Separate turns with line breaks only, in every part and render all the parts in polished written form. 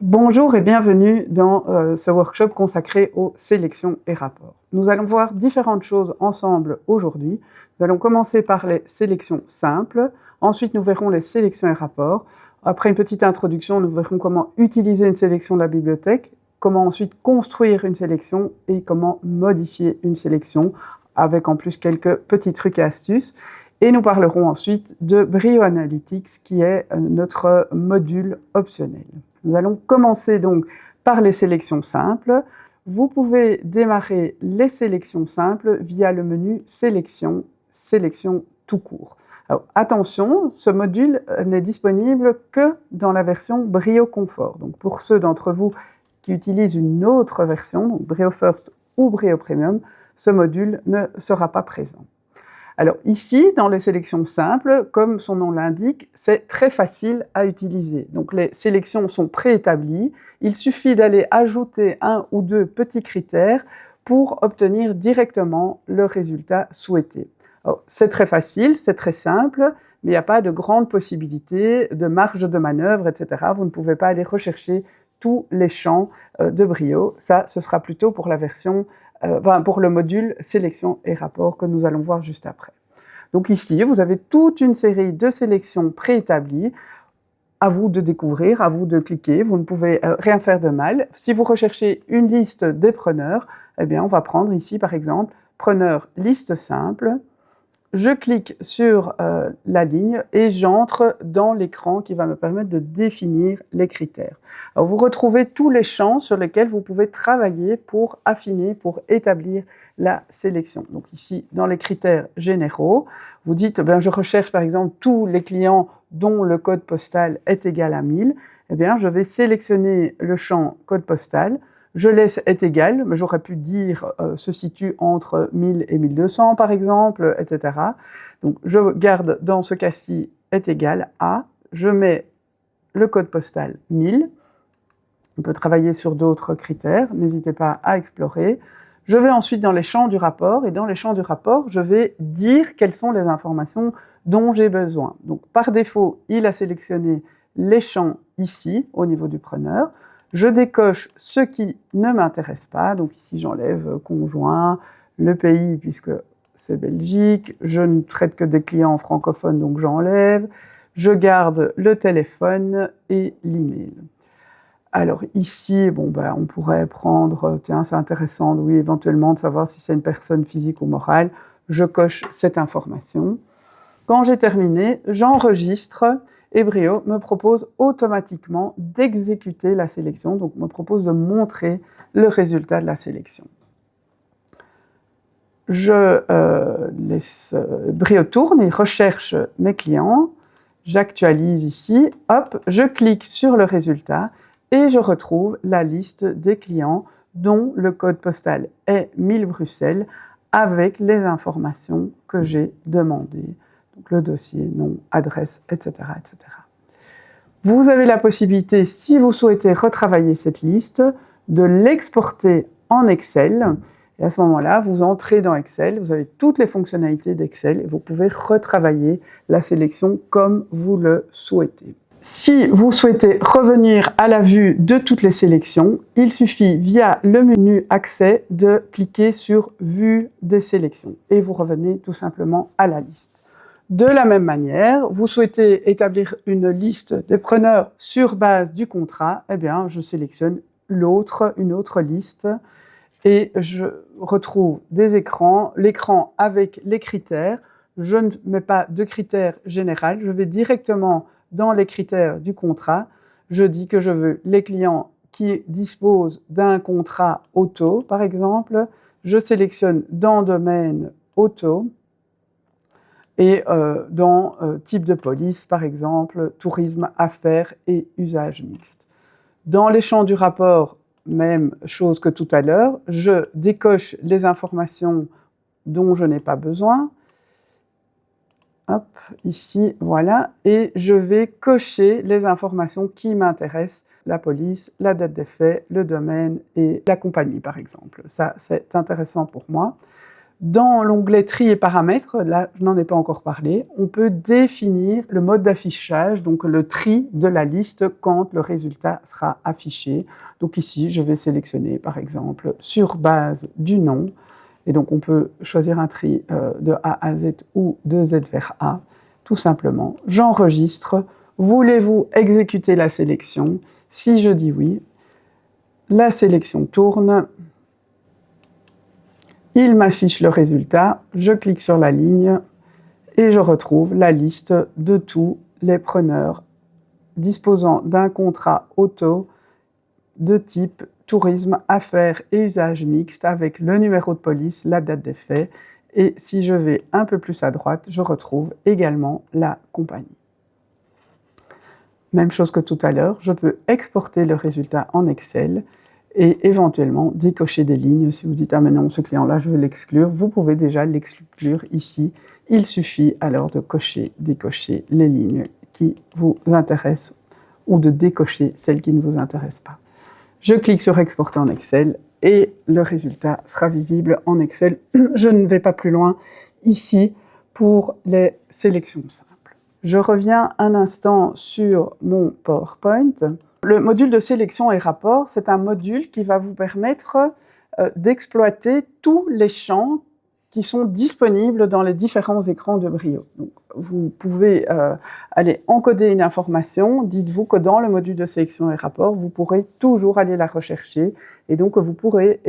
Bonjour et bienvenue dans ce workshop consacré aux sélections et rapports. Nous allons voir différentes choses ensemble aujourd'hui. Nous allons commencer par les sélections simples, ensuite nous verrons les sélections et rapports. Après une petite introduction, nous verrons comment utiliser une sélection de la bibliothèque, comment ensuite construire une sélection et comment modifier une sélection, avec en plus quelques petits trucs et astuces. Et nous parlerons ensuite de Brio Analytics, qui est notre module optionnel. Nous allons commencer donc par les sélections simples. Vous pouvez démarrer les sélections simples via le menu Sélection, Sélection tout court. Alors, attention, ce module n'est disponible que dans la version Brio Confort. Donc pour ceux d'entre vous qui utilisent une autre version, donc Brio First ou Brio Premium, ce module ne sera pas présent. Alors ici, dans les sélections simples, comme son nom l'indique, c'est très facile à utiliser. Donc les sélections sont préétablies, il suffit d'aller ajouter un ou deux petits critères pour obtenir directement le résultat souhaité. C'est très facile, c'est très simple, mais il n'y a pas de grande possibilité de marge de manœuvre, etc. Vous ne pouvez pas aller rechercher tous les champs de Brio. Ça, ce sera plutôt pour la version pour le module sélection et rapport que nous allons voir juste après. Donc ici, vous avez toute une série de sélections préétablies. À vous de découvrir, à vous de cliquer, vous ne pouvez rien faire de mal. Si vous recherchez une liste des preneurs, eh bien on va prendre ici par exemple preneur liste simple. Je clique sur la ligne et j'entre dans l'écran qui va me permettre de définir les critères. Alors, vous retrouvez tous les champs sur lesquels vous pouvez travailler pour affiner, pour établir la sélection. Donc ici, dans les critères généraux, vous dites, je recherche par exemple tous les clients dont le code postal est égal à 1000. Eh bien, je vais sélectionner le champ code postal. Je laisse est égal, mais j'aurais pu dire se situe entre 1000 et 1200 par exemple, etc. Donc je garde dans ce cas-ci est égal à, je mets le code postal 1000. On peut travailler sur d'autres critères, n'hésitez pas à explorer. Je vais ensuite dans les champs du rapport, et dans les champs du rapport, je vais dire quelles sont les informations dont j'ai besoin. Donc par défaut, il a sélectionné les champs ici, au niveau du preneur. Je décoche ce qui ne m'intéresse pas, donc ici j'enlève conjoint, le pays puisque c'est Belgique, je ne traite que des clients francophones donc j'enlève, je garde le téléphone et l'email. Alors ici, on pourrait prendre, tiens c'est intéressant, oui éventuellement de savoir si c'est une personne physique ou morale, je coche cette information. Quand j'ai terminé, j'enregistre et Brio me propose automatiquement d'exécuter la sélection, donc me propose de montrer le résultat de la sélection. Je laisse Brio tourne et recherche mes clients, j'actualise ici, hop, je clique sur le résultat et je retrouve la liste des clients dont le code postal est 1000 Bruxelles avec les informations que j'ai demandées. Donc le dossier, nom, adresse, etc., etc. Vous avez la possibilité, si vous souhaitez retravailler cette liste, de l'exporter en Excel. Et à ce moment-là, vous entrez dans Excel, vous avez toutes les fonctionnalités d'Excel et vous pouvez retravailler la sélection comme vous le souhaitez. Si vous souhaitez revenir à la vue de toutes les sélections, il suffit via le menu Accès de cliquer sur Vue des sélections et vous revenez tout simplement à la liste. De la même manière, vous souhaitez établir une liste des preneurs sur base du contrat, eh bien je sélectionne une autre liste et je retrouve des écrans, l'écran avec les critères. Je ne mets pas de critères généraux, je vais directement dans les critères du contrat. Je dis que je veux les clients qui disposent d'un contrat auto, par exemple. Je sélectionne dans domaine auto et dans type de police, par exemple, tourisme, affaires et usage mixte. Dans les champs du rapport, même chose que tout à l'heure, je décoche les informations dont je n'ai pas besoin. Hop, ici, voilà, et je vais cocher les informations qui m'intéressent, la police, la date d'effet, le domaine et la compagnie, par exemple. Ça, c'est intéressant pour moi. Dans l'onglet Tri et paramètres, là je n'en ai pas encore parlé, on peut définir le mode d'affichage, donc le tri de la liste quand le résultat sera affiché. Donc ici, je vais sélectionner par exemple sur base du nom, et donc on peut choisir un tri de A à Z ou de Z vers A, tout simplement. J'enregistre. Voulez-vous exécuter la sélection? Si je dis oui, la sélection tourne. Il m'affiche le résultat, je clique sur la ligne et je retrouve la liste de tous les preneurs disposant d'un contrat auto de type tourisme, affaires et usage mixte avec le numéro de police, la date d'effet. Et si je vais un peu plus à droite, je retrouve également la compagnie. Même chose que tout à l'heure, je peux exporter le résultat en Excel et éventuellement décocher des lignes. Si vous dites « Ah mais non, ce client-là, je veux l'exclure », vous pouvez déjà l'exclure ici. Il suffit alors de décocher les lignes qui vous intéressent ou de décocher celles qui ne vous intéressent pas. Je clique sur « Exporter en Excel » et le résultat sera visible en Excel. Je ne vais pas plus loin ici pour les sélections simples. Je reviens un instant sur mon PowerPoint. Le module de sélection et rapport, c'est un module qui va vous permettre d'exploiter tous les champs qui sont disponibles dans les différents écrans de Brio. Donc, vous pouvez aller encoder une information, dites-vous que dans le module de sélection et rapport, vous pourrez toujours aller la rechercher et donc vous pourrez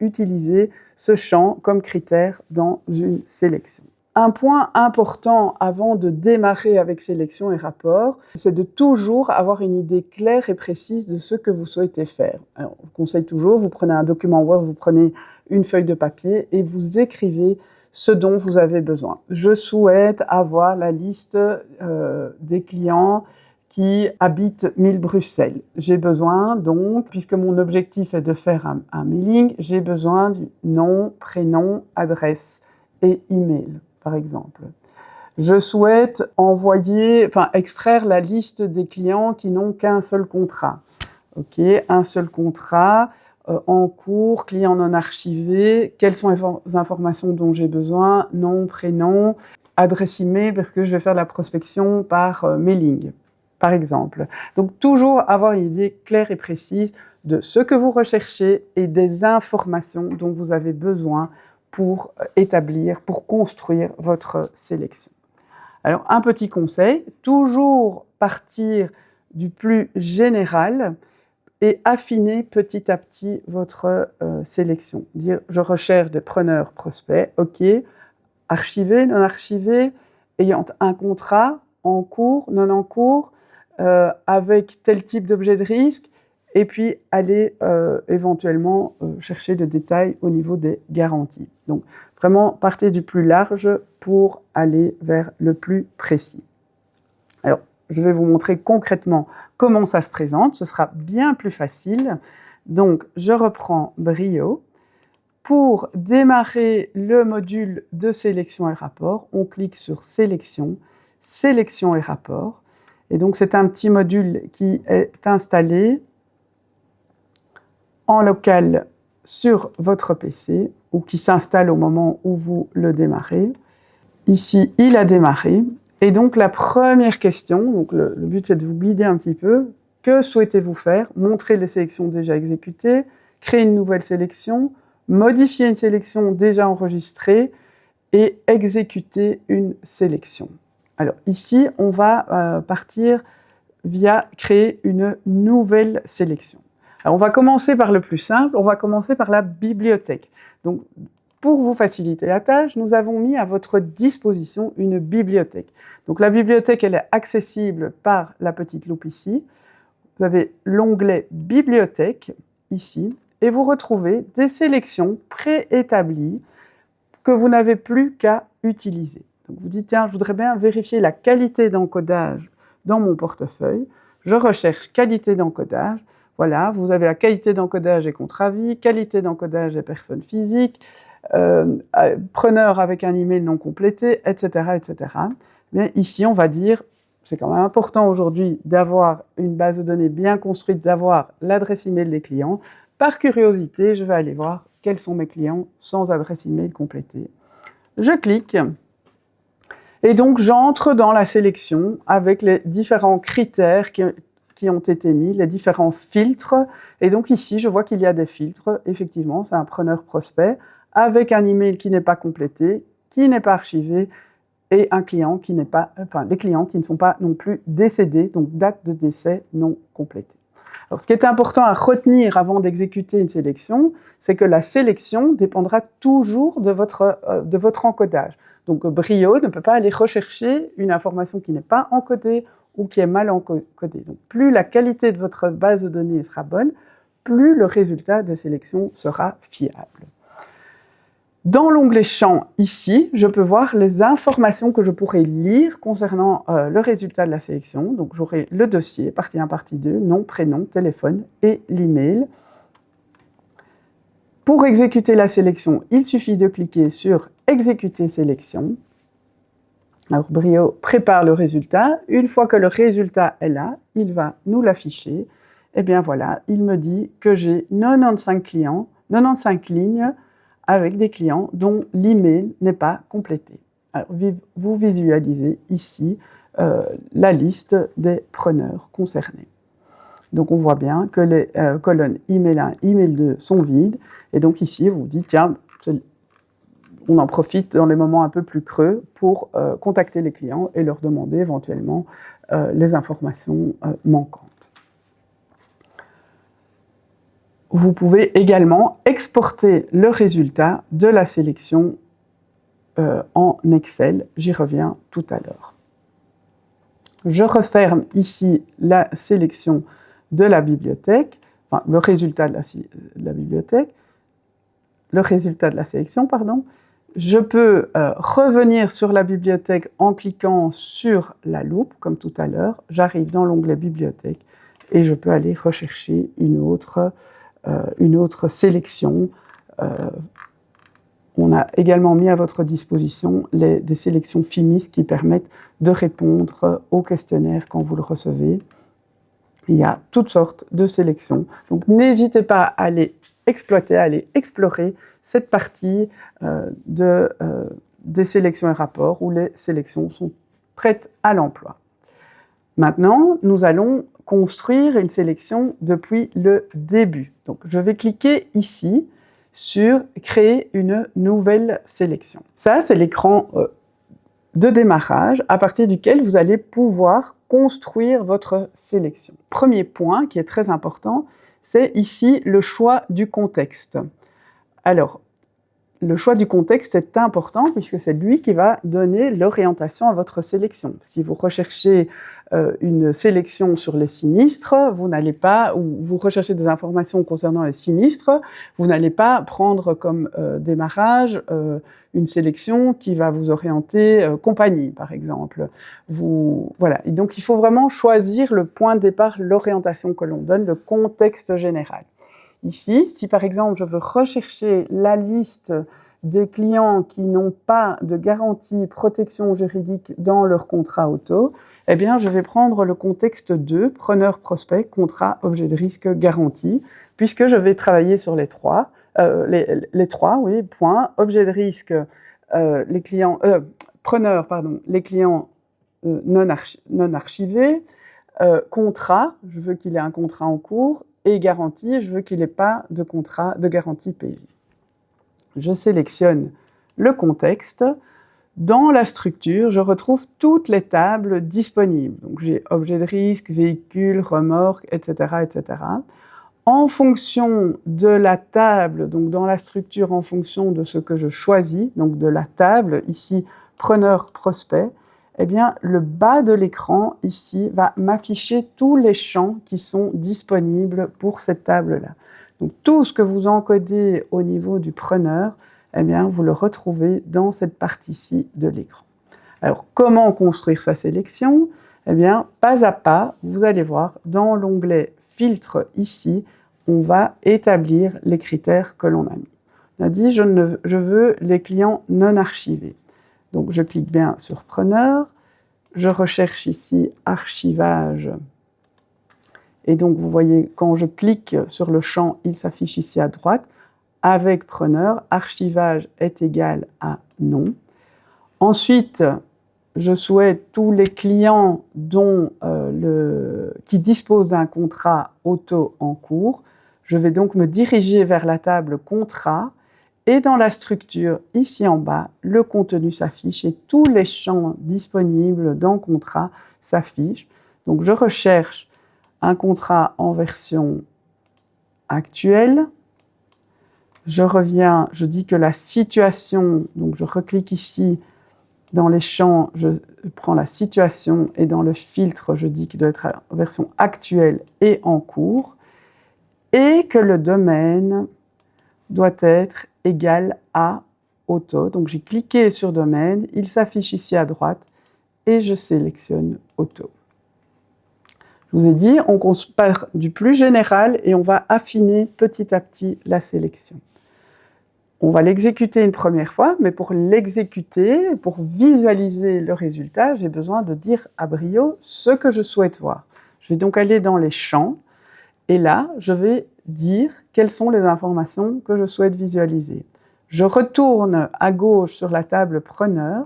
utiliser ce champ comme critère dans une sélection. Un point important avant de démarrer avec sélection et rapport, c'est de toujours avoir une idée claire et précise de ce que vous souhaitez faire. Alors, je vous conseille toujours, vous prenez un document Word, vous prenez une feuille de papier et vous écrivez ce dont vous avez besoin. Je souhaite avoir la liste des clients qui habitent 1000 Bruxelles. J'ai besoin donc, puisque mon objectif est de faire un mailing, j'ai besoin du nom, prénom, adresse et email. Par exemple. Je souhaite extraire la liste des clients qui n'ont qu'un seul contrat. Ok, un seul contrat, en cours, client non archivé, quelles sont les informations dont j'ai besoin, nom, prénom, adresse email, parce que je vais faire de la prospection par mailing, par exemple. Donc toujours avoir une idée claire et précise de ce que vous recherchez et des informations dont vous avez besoin pour construire votre sélection. Alors, un petit conseil, toujours partir du plus général et affiner petit à petit votre sélection. Dire, je recherche des preneurs prospects, ok, archivés, non archivés, ayant un contrat, en cours, non en cours, avec tel type d'objet de risque, et puis aller éventuellement chercher des détails au niveau des garanties. Donc vraiment partez du plus large pour aller vers le plus précis. Alors je vais vous montrer concrètement comment ça se présente, ce sera bien plus facile. Donc je reprends Brio. Pour démarrer le module de sélection et rapport, on clique sur Sélection, Sélection et rapport. Et donc c'est un petit module qui est installé en local sur votre PC ou qui s'installe au moment où vous le démarrez. Ici, il a démarré. Et donc, la première question, donc le but c'est de vous guider un petit peu. Que souhaitez-vous faire? Montrer les sélections déjà exécutées, créer une nouvelle sélection, modifier une sélection déjà enregistrée et exécuter une sélection. Alors ici, on va partir via créer une nouvelle sélection. Alors, on va commencer par le plus simple, on va commencer par la bibliothèque. Donc, pour vous faciliter la tâche, nous avons mis à votre disposition une bibliothèque. Donc, la bibliothèque, elle est accessible par la petite loupe ici. Vous avez l'onglet Bibliothèque, ici, et vous retrouvez des sélections préétablies que vous n'avez plus qu'à utiliser. Donc, vous dites, tiens, je voudrais bien vérifier la qualité d'encodage dans mon portefeuille. Je recherche qualité d'encodage. Voilà, vous avez la qualité d'encodage et contrat vie, qualité d'encodage et personnes physiques, preneur avec un email non complété, etc. etc. Mais ici, on va dire, c'est quand même important aujourd'hui d'avoir une base de données bien construite, d'avoir l'adresse email des clients. Par curiosité, je vais aller voir quels sont mes clients sans adresse email complétée. Je clique et donc j'entre dans la sélection avec les différents critères qui ont été mis, les différents filtres. Et donc ici, je vois qu'il y a des filtres. Effectivement, c'est un preneur prospect avec un email qui n'est pas complété, qui n'est pas archivé, et un client qui n'est pas, enfin, des clients qui ne sont pas non plus décédés, donc date de décès non complétée. Alors, ce qui est important à retenir avant d'exécuter une sélection, c'est que la sélection dépendra toujours de votre encodage. Donc, Brio ne peut pas aller rechercher une information qui n'est pas encodée ou qui est mal encodée. Donc, plus la qualité de votre base de données sera bonne, plus le résultat de sélection sera fiable. Dans l'onglet Champs, ici, je peux voir les informations que je pourrais lire concernant le résultat de la sélection. Donc, j'aurai le dossier, partie 1, partie 2, nom, prénom, téléphone et l'email. Pour exécuter la sélection, il suffit de cliquer sur « Exécuter sélection ». Alors, Brio prépare le résultat. Une fois que le résultat est là, il va nous l'afficher. Et bien voilà, il me dit que j'ai 95 clients, 95 lignes, avec des clients dont l'email n'est pas complété. Alors, vous visualisez ici la liste des preneurs concernés. Donc, on voit bien que les colonnes email 1, email 2 sont vides. Et donc, ici, vous dites, tiens, on en profite dans les moments un peu plus creux pour contacter les clients et leur demander éventuellement les informations manquantes. Vous pouvez également exporter le résultat de la sélection en Excel. J'y reviens tout à l'heure. Je referme ici la sélection de la bibliothèque, enfin le résultat de la bibliothèque, le résultat de la sélection, pardon. Je peux revenir sur la bibliothèque en cliquant sur la loupe, comme tout à l'heure. J'arrive dans l'onglet bibliothèque et je peux aller rechercher une autre sélection. On a également mis à votre disposition des sélections FIMIS qui permettent de répondre au questionnaire quand vous le recevez. Il y a toutes sortes de sélections. Donc n'hésitez pas à aller exploiter, à aller explorer cette partie des sélections et rapports où les sélections sont prêtes à l'emploi. Maintenant, nous allons construire une sélection depuis le début. Donc, je vais cliquer ici sur « Créer une nouvelle sélection ». Ça, c'est l'écran de démarrage à partir duquel vous allez pouvoir construire votre sélection. Premier point qui est très important, c'est ici le choix du contexte. Alors, le choix du contexte est important puisque c'est lui qui va donner l'orientation à votre sélection. Si vous recherchez une sélection sur les sinistres, vous n'allez pas, ou vous recherchez des informations concernant les sinistres, vous n'allez pas prendre comme démarrage une sélection qui va vous orienter compagnie, par exemple. Voilà. Et donc, il faut vraiment choisir le point de départ, l'orientation que l'on donne, le contexte général. Ici, si par exemple je veux rechercher la liste des clients qui n'ont pas de garantie protection juridique dans leur contrat auto, eh bien je vais prendre le contexte 2, preneur prospect, contrat, objet de risque, garantie, puisque je vais travailler sur les trois, oui, point, objet de risque, les clients, preneur, pardon, les clients non archivés, contrat, je veux qu'il ait un contrat en cours, et garantie, je veux qu'il n'ait pas de contrat de garantie PJ. Je sélectionne le contexte. Dans la structure, je retrouve toutes les tables disponibles. Donc j'ai objet de risque, véhicule, remorque, etc., etc. En fonction de la table, donc dans la structure, en fonction de ce que je choisis, donc de la table, ici, preneur prospect, eh bien, le bas de l'écran, ici, va m'afficher tous les champs qui sont disponibles pour cette table-là. Donc, tout ce que vous encodez au niveau du preneur, eh bien, vous le retrouvez dans cette partie-ci de l'écran. Alors, comment construire sa sélection? Eh bien, pas à pas, vous allez voir, dans l'onglet « Filtre » ici, on va établir les critères que l'on a mis. On a dit « Je veux les clients non archivés ». Donc, je clique bien sur « Preneur ». Je recherche ici « Archivage ». Et donc, vous voyez, quand je clique sur le champ, il s'affiche ici à droite. avec preneur, archivage est égal à non. Ensuite, je souhaite tous les clients qui disposent d'un contrat auto en cours. Je vais donc me diriger vers la table contrat et dans la structure ici en bas, le contenu s'affiche et tous les champs disponibles dans contrat s'affichent. Donc je recherche un contrat en version actuelle. Je reviens, je dis que la situation, donc je reclique ici dans les champs, je prends la situation et dans le filtre, je dis qu'il doit être en version actuelle et en cours et que le domaine doit être égal à auto. Donc j'ai cliqué sur domaine, il s'affiche ici à droite et je sélectionne auto. Je vous ai dit, on part du plus général et on va affiner petit à petit la sélection. On va l'exécuter une première fois, mais pour l'exécuter, pour visualiser le résultat, j'ai besoin de dire à brio ce que je souhaite voir. Je vais donc aller dans les champs et là, je vais dire quelles sont les informations que je souhaite visualiser. Je retourne à gauche sur la table preneur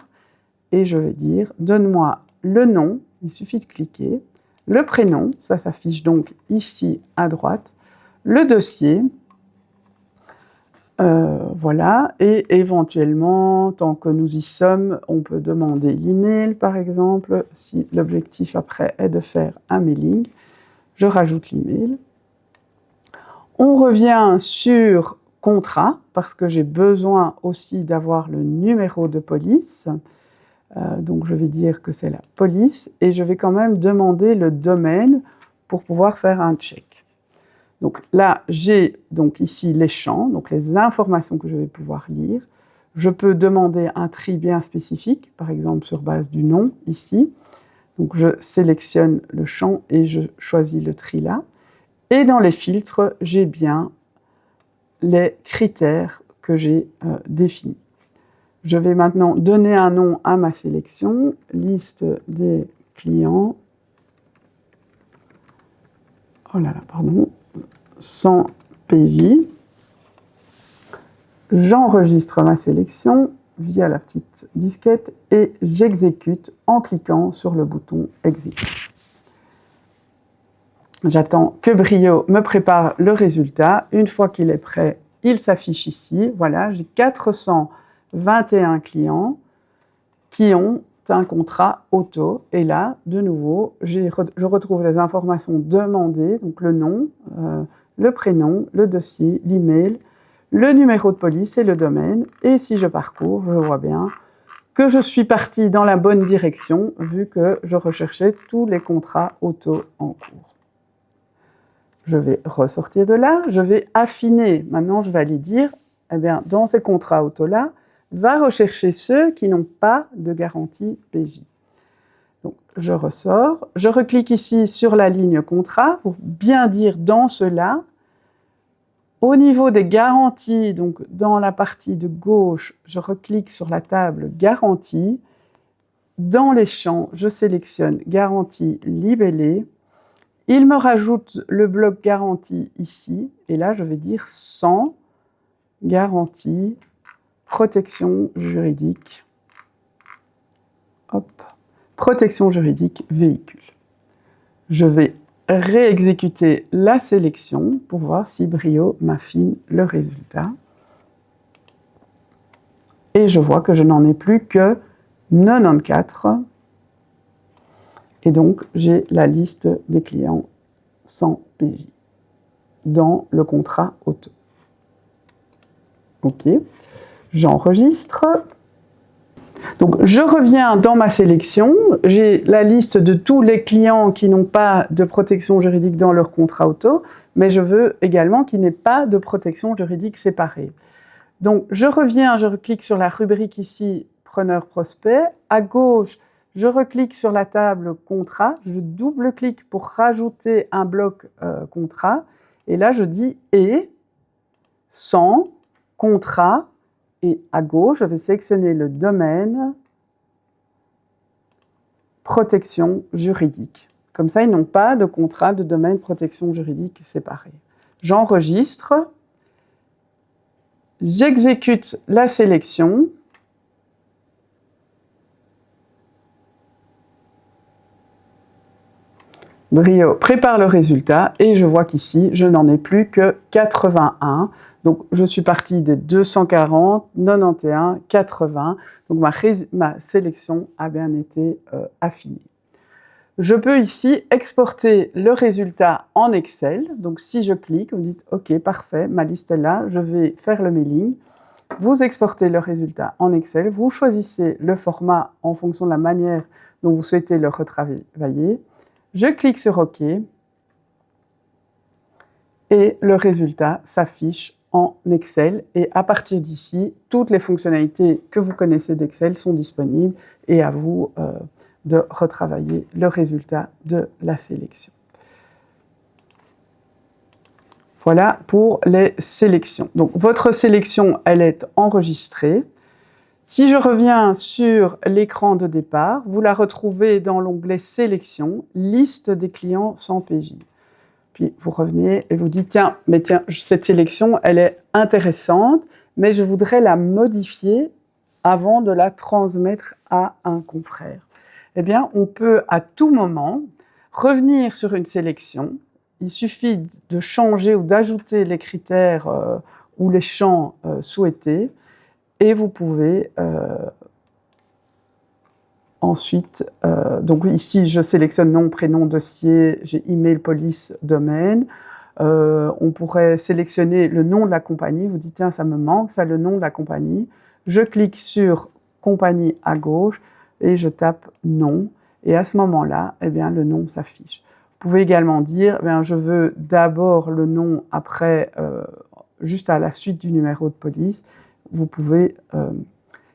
et je vais dire « Donne-moi le nom », il suffit de cliquer, le prénom, ça s'affiche donc ici à droite, le dossier, voilà, et éventuellement, tant que nous y sommes, on peut demander l'email par exemple, si l'objectif après est de faire un mailing, je rajoute l'email. On revient sur contrat, parce que j'ai besoin aussi d'avoir le numéro de police, donc je vais dire que c'est la police, et je vais quand même demander le domaine pour pouvoir faire un check. Donc là, j'ai donc ici les champs, donc les informations que je vais pouvoir lire. Je peux demander un tri bien spécifique, par exemple sur base du nom, ici. Donc je sélectionne le champ et je choisis le tri là. Et dans les filtres, j'ai bien les critères que j'ai définis. Je vais maintenant donner un nom à ma sélection, liste des clients. Oh là là, pardon. Sans PJ, j'enregistre ma sélection via la petite disquette et j'exécute en cliquant sur le bouton Exécute. J'attends que Brio me prépare le résultat. Une fois qu'il est prêt, il s'affiche ici. Voilà, j'ai 421 clients qui ont un contrat auto. Et là, de nouveau, je retrouve les informations demandées, donc le nom, le prénom, le dossier, l'email, le numéro de police et le domaine. Et si je parcours, je vois bien que je suis partie dans la bonne direction vu que je recherchais tous les contrats auto en cours. Je vais ressortir de là, je vais affiner. Maintenant, je vais aller dire, eh bien, dans ces contrats auto-là, va rechercher ceux qui n'ont pas de garantie PJ. Donc, je ressors, je reclique ici sur la ligne contrat pour bien dire dans cela. Au niveau des garanties, donc dans la partie de gauche, je reclique sur la table garantie. Dans les champs, je sélectionne garantie libellée. Il me rajoute le bloc garantie ici, et là je vais dire sans garantie, protection juridique. Hop, protection juridique véhicule. Je vais réexécuter la sélection pour voir si Brio m'affine le résultat. Et je vois que je n'en ai plus que 94. Et donc, j'ai la liste des clients sans PJ dans le contrat auto. OK, j'enregistre. Donc, je reviens dans ma sélection. J'ai la liste de tous les clients qui n'ont pas de protection juridique dans leur contrat auto, mais je veux également qu'il n'y ait pas de protection juridique séparée. Donc, je reviens, je clique sur la rubrique ici, preneur-prospect. À gauche, je reclique sur la table contrat, je double-clique pour rajouter un bloc contrat, et là je dis « et », sans, contrat, et à gauche, je vais sélectionner le domaine, protection juridique. Comme ça, ils n'ont pas de contrat de domaine protection juridique séparé. J'enregistre, J'exécute la sélection. Brio prépare le résultat et je vois qu'ici, je n'en ai plus que 81. Donc, je suis partie des 240, 91, 80. Donc, ma sélection a bien été affinée. Je peux ici exporter le résultat en Excel. Donc, si je clique, vous dites « OK, parfait, ma liste est là, je vais faire le mailing ». Vous exportez le résultat en Excel. Vous choisissez le format en fonction de la manière dont vous souhaitez le retravailler. Je clique sur OK et le résultat s'affiche en Excel. Et à partir d'ici, toutes les fonctionnalités que vous connaissez d'Excel sont disponibles et à vous de retravailler le résultat de la sélection. Voilà pour les sélections. Donc, votre sélection, elle est enregistrée. Si je reviens sur l'écran de départ, vous la retrouvez dans l'onglet Sélection, liste des clients sans PJ. Puis vous revenez et vous dites, tiens, cette sélection, elle est intéressante, mais je voudrais la modifier avant de la transmettre à un confrère. Eh bien, on peut à tout moment revenir sur une sélection. Il suffit de changer ou d'ajouter les critères ou les champs souhaités. Et vous pouvez ensuite, donc ici je sélectionne nom, prénom, dossier, j'ai email, police, domaine. On pourrait sélectionner le nom de la compagnie, vous dites tiens ça me manque, ça le nom de la compagnie. Je clique sur compagnie à gauche et je tape nom. Et à ce moment-là, eh bien, le nom s'affiche. Vous pouvez également dire, eh bien, je veux d'abord le nom, après, juste à la suite du numéro de police. Vous pouvez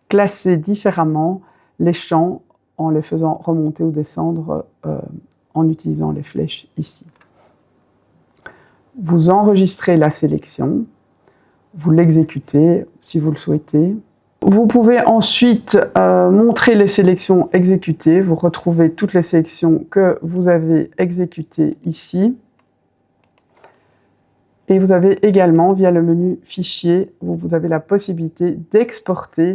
classer différemment les champs en les faisant remonter ou descendre en utilisant les flèches ici. Vous enregistrez la sélection, vous l'exécutez si vous le souhaitez. Vous pouvez ensuite montrer les sélections exécutées. Vous retrouvez toutes les sélections que vous avez exécutées ici. Et vous avez également, via le menu Fichier, vous avez la possibilité d'exporter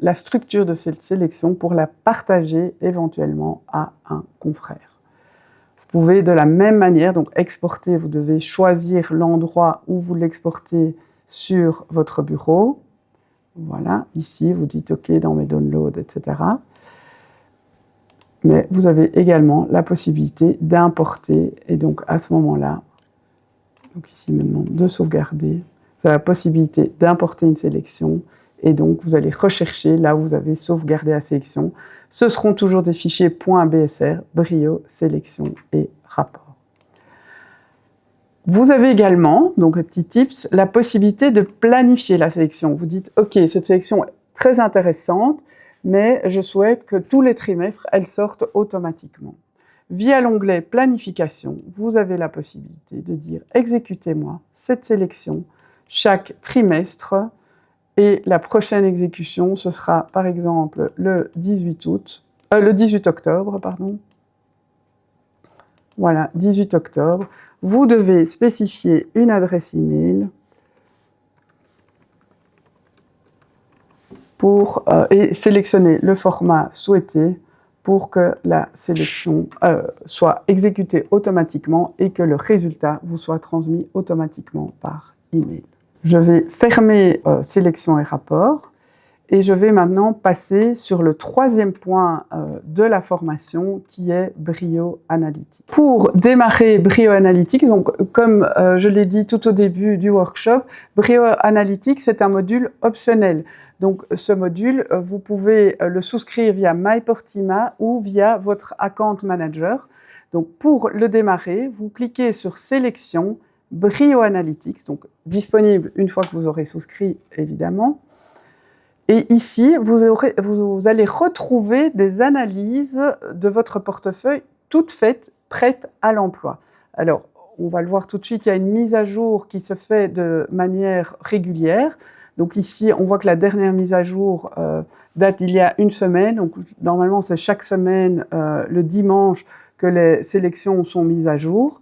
la structure de cette sélection pour la partager éventuellement à un confrère. Vous pouvez de la même manière, donc exporter, vous devez choisir l'endroit où vous l'exportez sur votre bureau. Voilà, ici vous dites OK dans mes downloads, etc. Mais vous avez également la possibilité d'importer et donc à ce moment-là, donc ici maintenant de sauvegarder, vous avez la possibilité d'importer une sélection et donc vous allez rechercher là où vous avez sauvegardé la sélection. Ce seront toujours des fichiers .bsr, Brio, sélection et rapport. Vous avez également, donc le petit tips, la possibilité de planifier la sélection. Vous dites, OK, cette sélection est très intéressante, mais je souhaite que tous les trimestres, elle sorte automatiquement. Via l'onglet Planification, vous avez la possibilité de dire « Exécutez-moi cette sélection chaque trimestre » et la prochaine exécution, ce sera par exemple le 18 octobre, pardon. Voilà, 18 octobre. Vous devez spécifier une adresse email et sélectionner le format souhaité pour que la sélection soit exécutée automatiquement et que le résultat vous soit transmis automatiquement par email. Je vais fermer sélection et rapport et je vais maintenant passer sur le troisième point de la formation qui est Brio Analytics. Pour démarrer Brio Analytics, donc, comme je l'ai dit tout au début du workshop, Brio Analytics c'est un module optionnel. Donc ce module, vous pouvez le souscrire via MyPortima ou via votre Account Manager. Donc pour le démarrer, vous cliquez sur Sélection, Brio Analytics, donc disponible une fois que vous aurez souscrit évidemment. Et ici, vous allez retrouver des analyses de votre portefeuille toutes faites, prêtes à l'emploi. Alors, on va le voir tout de suite, il y a une mise à jour qui se fait de manière régulière. Donc ici, on voit que la dernière mise à jour date d'il y a une semaine. Donc normalement, c'est chaque semaine, le dimanche, que les sélections sont mises à jour.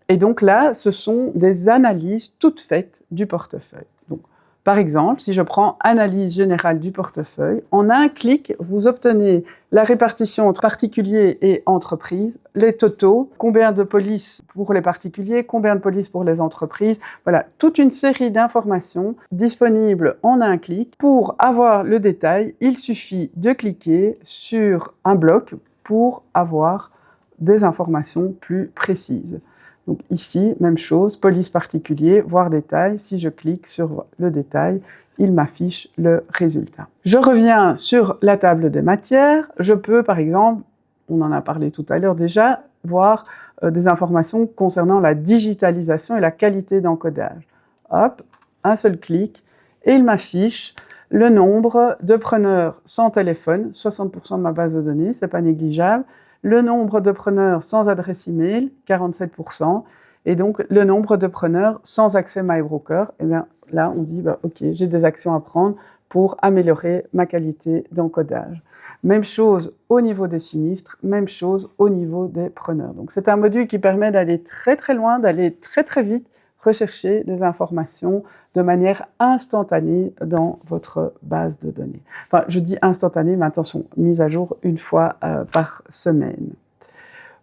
Et donc là, ce sont des analyses toutes faites du portefeuille. Donc, Par exemple, si je prends analyse générale du portefeuille, en un clic, vous obtenez la répartition entre particuliers et entreprises, les totaux, combien de polices pour les particuliers, combien de polices pour les entreprises. Voilà, toute une série d'informations disponibles en un clic. Pour avoir le détail, il suffit de cliquer sur un bloc pour avoir des informations plus précises. Donc ici, même chose, police particulier, voir détail. Si je clique sur le détail, il m'affiche le résultat. Je reviens sur la table des matières. Je peux, par exemple, on en a parlé tout à l'heure déjà, voir des informations concernant la digitalisation et la qualité d'encodage. Hop, un seul clic, et il m'affiche le nombre de preneurs sans téléphone, 60% de ma base de données, c'est pas négligeable. Le nombre de preneurs sans adresse email, 47%, et donc le nombre de preneurs sans accès MyBroker. Et bien là, on dit, ok, j'ai des actions à prendre pour améliorer ma qualité d'encodage. Même chose au niveau des sinistres, même chose au niveau des preneurs. Donc c'est un module qui permet d'aller très très loin, d'aller très très vite, rechercher des informations de manière instantanée dans votre base de données. Enfin, je dis instantanée, mais attention, mise à jour une fois par semaine.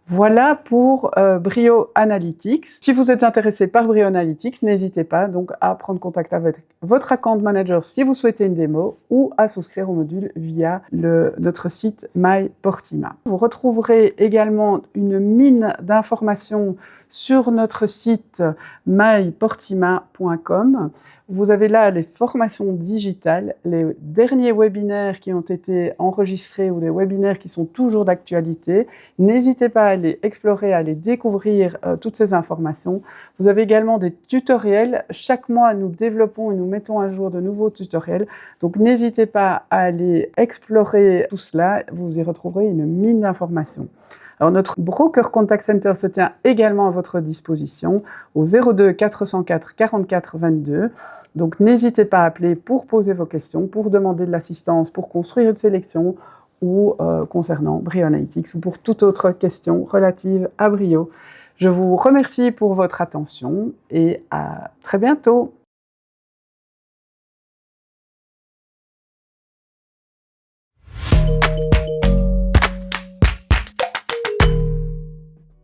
Voilà pour Brio Analytics. Si vous êtes intéressé par Brio Analytics, n'hésitez pas donc à prendre contact avec votre account manager si vous souhaitez une démo ou à souscrire au module via notre site MyPortima. Vous retrouverez également une mine d'informations sur notre site myportima.com. Vous avez là les formations digitales, les derniers webinaires qui ont été enregistrés ou les webinaires qui sont toujours d'actualité. N'hésitez pas à aller explorer, à aller découvrir toutes ces informations. Vous avez également des tutoriels. Chaque mois, nous développons et nous mettons à jour de nouveaux tutoriels. Donc n'hésitez pas à aller explorer tout cela. Vous y retrouverez une mine d'informations. Alors notre Broker Contact Center se tient également à votre disposition au 02 404 44 22. Donc n'hésitez pas à appeler pour poser vos questions, pour demander de l'assistance, pour construire une sélection ou concernant Brio Analytics ou pour toute autre question relative à Brio. Je vous remercie pour votre attention et à très bientôt.